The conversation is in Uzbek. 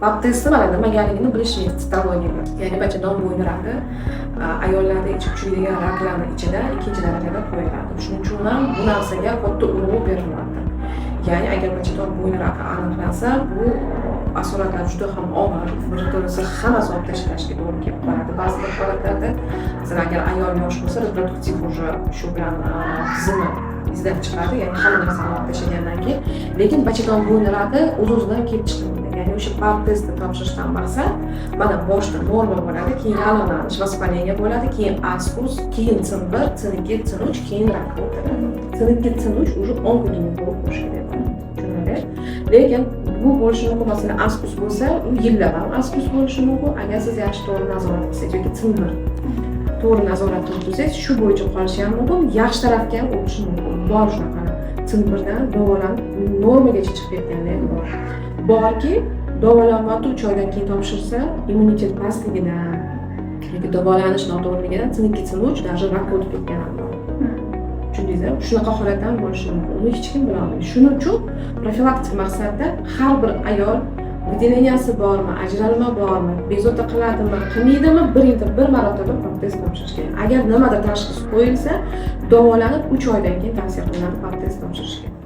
pap testi mana nimaligini bilishimiz citologiya. Ya'ni bachadon bo'yni raki ayollarda ichib tushadigan raklarni ichida ikkinchi darajada qo'yiladi. Shuning uchun ham bu narsaga katta urg'u berilmoqda. Ya'ni agar bachadon bo'yni raki aniqlansa, bu asoratlar juda ham og'ir, birato'lasi hammasi olib tashlashga to'g'ri kelib qoladi. Ba'zi bir holatlarda, masalan, agar ayol yosh bo'lsa, reproduktiv уже shu bilan tizimi izdan chiqadi, ya'ni hamma narsani olib tashlagandan keyin, lekin bachadon bo'yni raki o'z-o'zidan kelib chiqmaydi. Ya'ni o'sha pap testi topshirishdan maqsad mana boshda norma bo'ladi, keyin yallig'lanish, vaspaleniya bo'ladi, keyin askus, keyin C1, C2, C3, keyin rak o'tadi. C2, C3 уже 10 kundan ko'p bo'lishi kerak. Tushunarli? Lekin bu bo'lishi mumkin, masalan, askus bo'lsa, u yillab ham askus bo'lishi mumkin. Agar siz yaxshi to'g'ri nazorat qilsangiz yoki C1 to'g'ri nazorat qilib tursangiz, shu bo'yicha qolishi ham mumkin, yaxshi tarafga ham o'tishi mumkin. Bor shunaqa C1dan davolanib normagacha chiqib ketganlar bor. Borki, davolanmadi 3 oydan keyin topshirsa, immunitet pastligidan yoki davolanish noto'g'riligidan C2, C3 даже rak o'tib ketgan ham bor. Tushundingizmi? Shunaqa holat ham bo'lishi mumkin. Uni hech kim bilolmaydi. Shuning uchun profilaktik maqsadda har bir ayol vyudeniyasi bormi, ajralma bormi, bezovta qiladimi, qilmaydimi, bir yilda bir marotaba pap test topshirish kerak. Agar nimadir tashxis qo'yilsa, davolanib 3 oydan keyin tavsiya qilinadi pap test topshirish kerak.